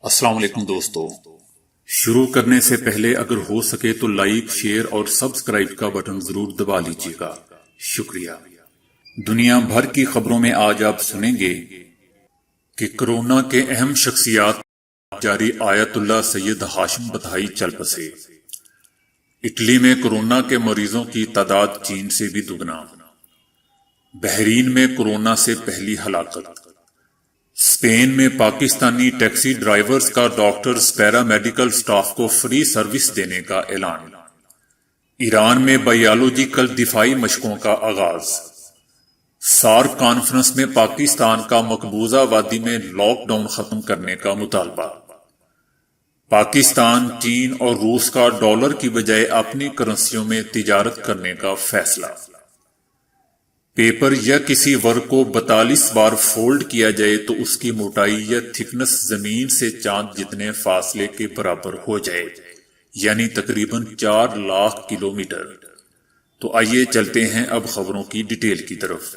السلام علیکم دوستو، شروع کرنے سے پہلے اگر ہو سکے تو لائک، شیئر اور سبسکرائب کا بٹن ضرور دبا لیجیے گا، شکریہ۔ دنیا بھر کی خبروں میں آج آپ سنیں گے کہ کورونا کے اہم شخصیات جاری آیت اللہ سید ہاشم بتائی چل بسے۔ اٹلی میں کورونا کے مریضوں کی تعداد چین سے بھی دگنا۔ بحرین میں کورونا سے پہلی ہلاکت۔ اسپین میں پاکستانی ٹیکسی ڈرائیورز کا ڈاکٹرز پیرا میڈیکل سٹاف کو فری سروس دینے کا اعلان۔ ایران میں بائیولوجیکل دفاعی مشقوں کا آغاز۔ سارک کانفرنس میں پاکستان کا مقبوضہ وادی میں لاک ڈاؤن ختم کرنے کا مطالبہ۔ پاکستان، چین اور روس کا ڈالر کی بجائے اپنی کرنسیوں میں تجارت کرنے کا فیصلہ۔ پیپر یا کسی ورق کو 42 بار فولڈ کیا جائے تو اس کی موٹائی یا تھکنس زمین سے چاند جتنے فاصلے کے برابر ہو جائے، یعنی تقریباً 4 لاکھ کلومیٹر۔ تو آئیے چلتے ہیں اب خبروں کی ڈیٹیل کی طرف۔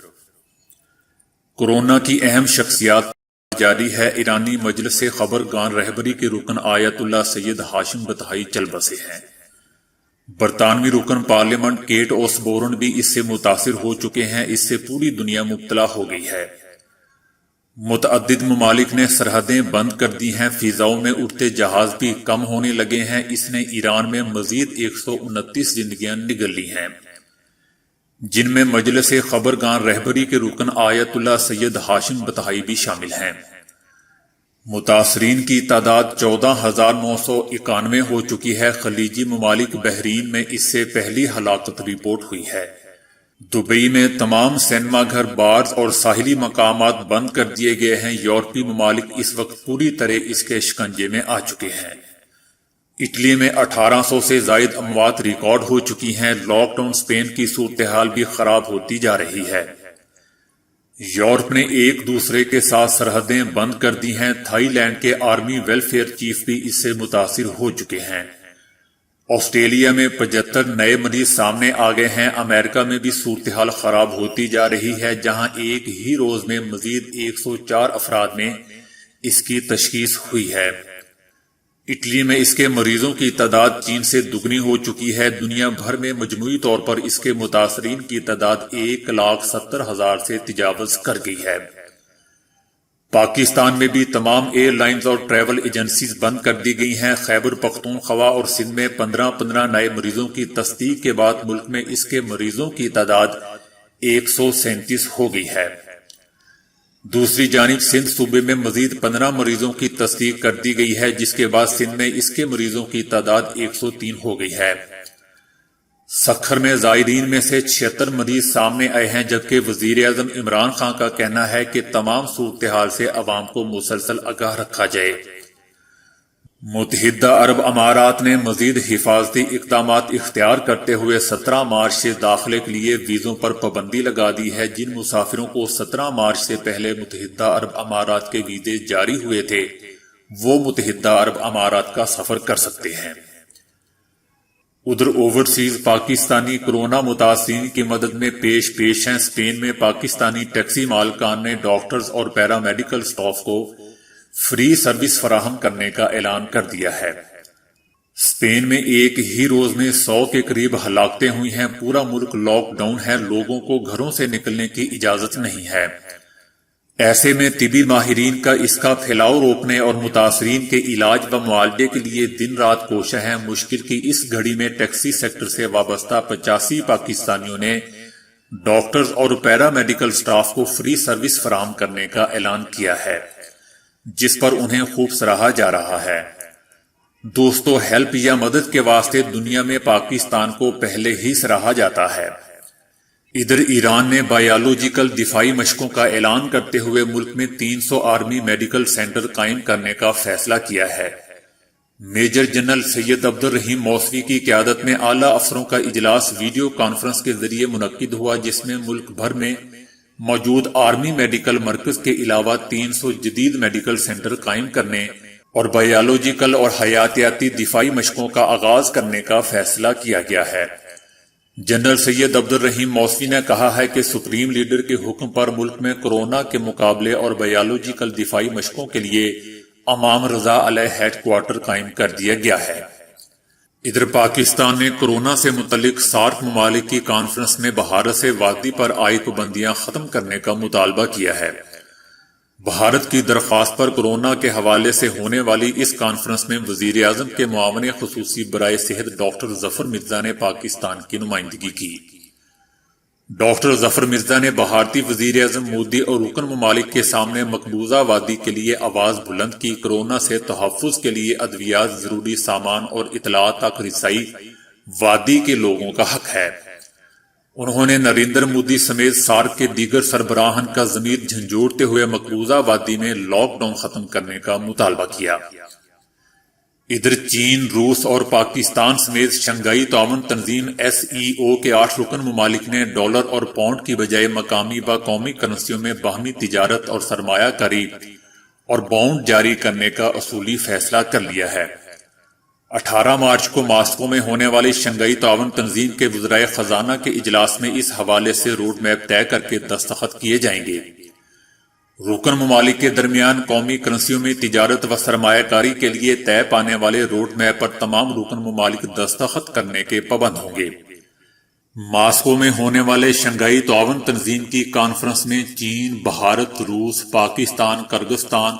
کورونا کی اہم شخصیات جاری ہے۔ ایرانی مجلس خبرگان رہبری کے رکن آیت اللہ سید ہاشم بتائی چل بسے ہیں۔ برطانوی رکن پارلیمنٹ کیٹ اوسبورن بھی اس سے متاثر ہو چکے ہیں۔ اس سے پوری دنیا مبتلا ہو گئی ہے۔ متعدد ممالک نے سرحدیں بند کر دی ہیں۔ فضاؤں میں اڑتے جہاز بھی کم ہونے لگے ہیں۔ اس نے ایران میں مزید 129 زندگیاں نگل لی ہیں، جن میں مجلس خبرگان رہبری کے رکن آیت اللہ سید ہاشم بتائی بھی شامل ہیں۔ متاثرین کی تعداد 14,991 ہو چکی ہے۔ خلیجی ممالک بحرین میں اس سے پہلی ہلاکت رپورٹ ہوئی ہے۔ دبئی میں تمام سینما گھر، بارز اور ساحلی مقامات بند کر دیے گئے ہیں۔ یورپی ممالک اس وقت پوری طرح اس کے شکنجے میں آ چکے ہیں۔ اٹلی میں 1800 سے زائد اموات ریکارڈ ہو چکی ہیں۔ لاک ڈاؤن اسپین کی صورتحال بھی خراب ہوتی جا رہی ہے۔ یورپ نے ایک دوسرے کے ساتھ سرحدیں بند کر دی ہیں۔ تھائی لینڈ کے آرمی ویلفیئر چیف بھی اس سے متاثر ہو چکے ہیں۔ آسٹریلیا میں 75 نئے مریض سامنے آ گئے ہیں۔ امریکہ میں بھی صورتحال خراب ہوتی جا رہی ہے، جہاں ایک ہی روز میں مزید 104 افراد میں اس کی تشخیص ہوئی ہے۔ اٹلی میں اس کے مریضوں کی تعداد چین سے دگنی ہو چکی ہے۔ دنیا بھر میں مجموعی طور پر اس کے متاثرین کی تعداد 1,70,000 سے تجاوز کر گئی ہے۔ پاکستان میں بھی تمام ایئر لائنز اور ٹریول ایجنسیز بند کر دی گئی ہیں۔ خیبر پختونخوا اور سندھ میں 15 نئے مریضوں کی تصدیق کے بعد ملک میں اس کے مریضوں کی تعداد 137 ہو گئی ہے۔ دوسری جانب سندھ صوبے میں مزید 15 مریضوں کی تصدیق کر دی گئی ہے، جس کے بعد سندھ میں اس کے مریضوں کی تعداد 103 ہو گئی ہے۔ سکھر میں زائرین میں سے 76 مریض سامنے آئے ہیں، جبکہ وزیر اعظم عمران خان کا کہنا ہے کہ تمام صورتحال سے عوام کو مسلسل آگاہ رکھا جائے۔ متحدہ عرب امارات نے مزید حفاظتی اقدامات اختیار کرتے ہوئے 17 مارچ سے داخلے کے لیے ویزوں پر پابندی لگا دی ہے۔ جن مسافروں کو 17 مارچ سے پہلے متحدہ عرب امارات کے ویزے جاری ہوئے تھے، وہ متحدہ عرب امارات کا سفر کر سکتے ہیں۔ ادھر اوورسیز پاکستانی کورونا متاثرین کی مدد میں پیش ہیں۔ اسپین میں پاکستانی ٹیکسی مالکان نے ڈاکٹرز اور پیرا میڈیکل سٹاف کو فری سروس فراہم کرنے کا اعلان کر دیا ہے۔ اسپین میں ایک ہی روز میں 100 کے قریب ہلاکتیں ہوئی ہیں۔ پورا ملک لاک ڈاؤن ہے۔ لوگوں کو گھروں سے نکلنے کی اجازت نہیں ہے۔ ایسے میں طبی ماہرین کا اس کا پھیلاؤ روکنے اور متاثرین کے علاج و معالجے کے لیے دن رات کوشاں ہیں۔ مشکل کی اس گھڑی میں ٹیکسی سیکٹر سے وابستہ 85 پاکستانیوں نے ڈاکٹرز اور پیرا میڈیکل سٹاف کو فری سروس فراہم کرنے کا اعلان کیا ہے، جس پر انہیں خوب سراہا جا رہا ہے۔ دوستو، ہیلپ یا مدد کے واسطے دنیا میں پاکستان کو پہلے ہی سراہا جاتا ہے۔ ادھر ایران نے بائیولوجیکل دفاعی مشقوں کا اعلان کرتے ہوئے ملک میں 300 آرمی میڈیکل سینٹر قائم کرنے کا فیصلہ کیا ہے۔ میجر جنرل سید عبدالرحیم موسوی کی قیادت میں اعلیٰ افسروں کا اجلاس ویڈیو کانفرنس کے ذریعے منعقد ہوا، جس میں ملک بھر میں موجود آرمی میڈیکل مرکز کے علاوہ 300 جدید میڈیکل سینٹر قائم کرنے اور بائیولوجیکل اور حیاتیاتی دفاعی مشقوں کا آغاز کرنے کا فیصلہ کیا گیا ہے۔ جنرل سید عبدالرحیم موسوی نے کہا ہے کہ سپریم لیڈر کے حکم پر ملک میں کورونا کے مقابلے اور بائیولوجیکل دفاعی مشقوں کے لیے امام رضا علیہ ہیڈ کوارٹر قائم کر دیا گیا ہے۔ ادھر پاکستان نے کورونا سے متعلق سارک ممالک کی کانفرنس میں بھارت سے وادی پر عائد پابندیاں ختم کرنے کا مطالبہ کیا ہے۔ بھارت کی درخواست پر کورونا کے حوالے سے ہونے والی اس کانفرنس میں وزیر اعظم کے معاون خصوصی برائے صحت ڈاکٹر ظفر مرزا نے پاکستان کی نمائندگی کی۔ ڈاکٹر ظفر مرزا نے بھارتی وزیر اعظم مودی اور رکن ممالک کے سامنے مقبوضہ وادی کے لیے آواز بلند کی۔ کورونا سے تحفظ کے لیے ادویات، ضروری سامان اور اطلاعات تک رسائی وادی کے لوگوں کا حق ہے۔ انہوں نے نریندر مودی سمیت سارک کے دیگر سربراہان کا ضمیر جھنجھوڑتے ہوئے مقبوضہ وادی میں لاک ڈاؤن ختم کرنے کا مطالبہ کیا۔ ادھر چین، روس اور پاکستان سمیت شنگھائی تعاون تنظیم SEO کے 8 رکن ممالک نے ڈالر اور پاؤنڈ کی بجائے مقامی و قومی کرنسیوں میں باہمی تجارت اور سرمایہ کاری اور بانڈ جاری کرنے کا اصولی فیصلہ کر لیا ہے۔ 18 مارچ کو ماسکو میں ہونے والی شنگھائی تعاون تنظیم کے وزرائے خزانہ کے اجلاس میں اس حوالے سے روڈ میپ طے کر کے دستخط کیے جائیں گے۔ رکن ممالک کے درمیان قومی کرنسیوں میں تجارت و سرمایہ کاری کے لیے طے پانے والے روڈ میپ پر تمام رکن ممالک دستخط کرنے کے پابند ہوں گے۔ ماسکو میں ہونے والے شنگھائی تعاون تنظیم کی کانفرنس میں چین، بھارت، روس، پاکستان، کرغزستان،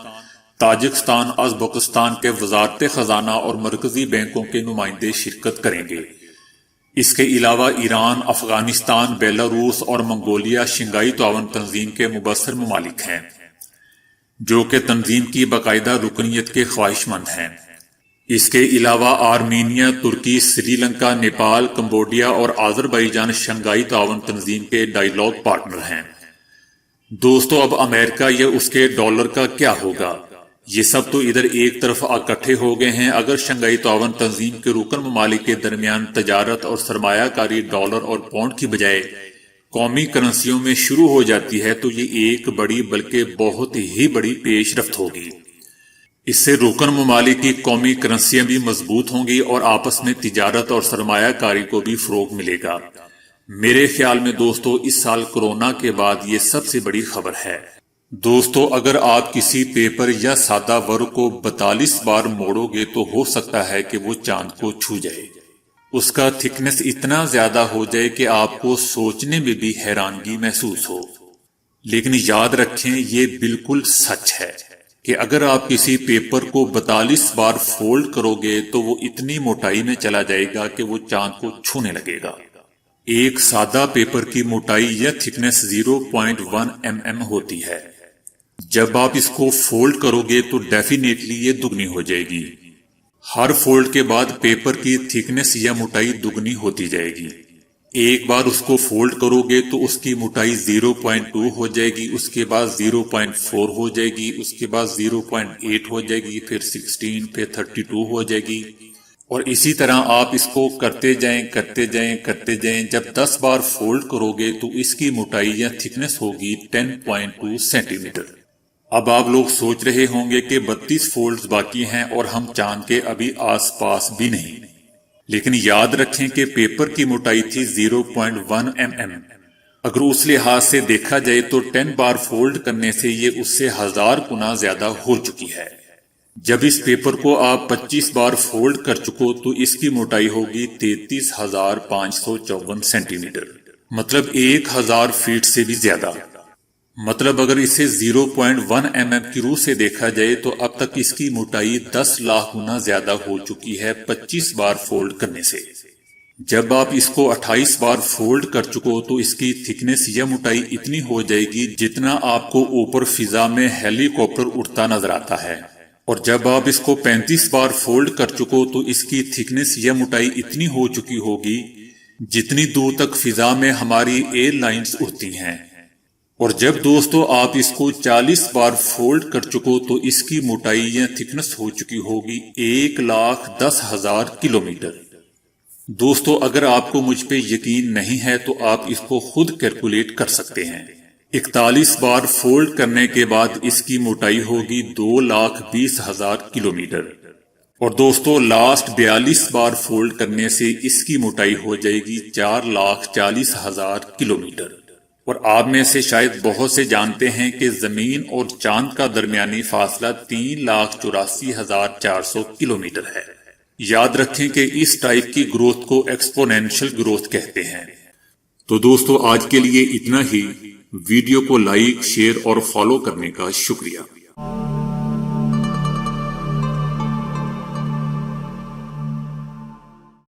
تاجکستان، ازبکستان کے وزارت خزانہ اور مرکزی بینکوں کے نمائندے شرکت کریں گے۔ اس کے علاوہ ایران، افغانستان، بیلاروس اور منگولیا شنگھائی تعاون تنظیم کے مبصر ممالک ہیں، جو کہ تنظیم کی باقاعدہ رکنیت کے خواہش مند ہیں۔ اس کے علاوہ آرمینیا، ترکی، سری لنکا، نیپال، کمبوڈیا اور آذربائیجان شنگھائی تعاون تنظیم کے ڈائیلاگ پارٹنر ہیں۔ دوستو، اب امریکہ یا اس کے ڈالر کا کیا ہوگا؟ یہ سب تو ادھر ایک طرف اکٹھے ہو گئے ہیں۔ اگر شنگھائی تعاون تنظیم کے رکن ممالک کے درمیان تجارت اور سرمایہ کاری ڈالر اور پاؤنڈ کی بجائے قومی کرنسیوں میں شروع ہو جاتی ہے تو یہ ایک بڑی بلکہ بہت ہی بڑی پیش رفت ہوگی۔ اس سے رکن ممالک کی قومی کرنسیاں بھی مضبوط ہوں گی اور آپس میں تجارت اور سرمایہ کاری کو بھی فروغ ملے گا۔ میرے خیال میں دوستو، اس سال کورونا کے بعد یہ سب سے بڑی خبر ہے۔ دوستو، اگر آپ کسی پیپر یا سادہ ورق کو 42 بار موڑو گے تو ہو سکتا ہے کہ وہ چاند کو چھو جائے۔ اس کا تھکنس اتنا زیادہ ہو جائے کہ آپ کو سوچنے میں بھی حیرانگی محسوس ہو۔ لیکن یاد رکھیں، یہ بالکل سچ ہے کہ اگر آپ کسی پیپر کو 42 بار فولڈ کرو گے تو وہ اتنی موٹائی میں چلا جائے گا کہ وہ چاند کو چھونے لگے گا۔ ایک سادہ پیپر کی موٹائی یا تھکنس 0.1 mm ہوتی ہے۔ جب آپ اس کو فولڈ کرو گے تو ڈیفینیٹلی یہ دگنی ہو جائے گی۔ ہر فولڈ کے بعد پیپر کی تھکنس یا موٹائی دگنی ہوتی جائے گی۔ ایک بار اس کو فولڈ کرو گے تو اس کی موٹائی 0.2 ہو جائے گی، اس کے بعد 0.4 ہو جائے گی، اس کے بعد 0.8 ہو جائے گی، پھر 16، پھر 32 ہو جائے گی، اور اسی طرح آپ اس کو کرتے جائیں کرتے جائیں کرتے جائیں۔ جب 10 بار فولڈ کرو گے تو اس کی موٹائی یا تھکنس ہوگی 10.2 سینٹی میٹر۔ اب آپ لوگ سوچ رہے ہوں گے کہ 32 فولڈز باقی ہیں اور ہم چاند کے ابھی آس پاس بھی نہیں، لیکن یاد رکھیں کہ پیپر کی موٹائی تھی 0.1 mm۔ اگر اس لحاظ سے دیکھا جائے تو 10 بار فولڈ کرنے سے یہ اس سے 1000 گنا زیادہ ہو چکی ہے۔ جب اس پیپر کو آپ 25 بار فولڈ کر چکو تو اس کی موٹائی ہوگی 33,554 سینٹی میٹر، مطلب 1000 فیٹ سے بھی زیادہ۔ مطلب اگر اسے 0.1 mm کی روح سے دیکھا جائے تو اب تک اس کی موٹائی 10 لاکھ گنا زیادہ ہو چکی ہے 25 بار فولڈ کرنے سے۔ جب آپ اس کو 28 بار فولڈ کر چکو تو اس کی تھکنس یا موٹائی اتنی ہو جائے گی جتنا آپ کو اوپر فضا میں ہیلی کاپٹر اڑتا نظر آتا ہے، اور جب آپ اس کو 35 بار فولڈ کر چکو تو اس کی تھکنس یا موٹائی اتنی ہو چکی ہوگی جتنی دور تک فضا میں ہماری ایئر لائنز اڑتی ہیں، اور جب دوستو آپ اس کو 40 بار فولڈ کر چکو تو اس کی موٹائی یا تھکنس ہو چکی ہوگی 1,10,000 کلومیٹر۔ دوستو، اگر آپ کو مجھ پہ یقین نہیں ہے تو آپ اس کو خود کیلکولیٹ کر سکتے ہیں۔ 41 بار فولڈ کرنے کے بعد اس کی موٹائی ہوگی 2,20,000 کلومیٹر، اور دوستو لاسٹ 42 بار فولڈ کرنے سے اس کی موٹائی ہو جائے گی 4,40,000 کلومیٹر۔ اور آپ میں سے شاید بہت سے جانتے ہیں کہ زمین اور چاند کا درمیانی فاصلہ 3,84,400 کلومیٹر ہے۔ یاد رکھیں کہ اس ٹائپ کی گروتھ کو ایکسپونینشل گروتھ کہتے ہیں۔ تو دوستو آج کے لیے اتنا ہی۔ ویڈیو کو لائک، شیئر اور فالو کرنے کا شکریہ۔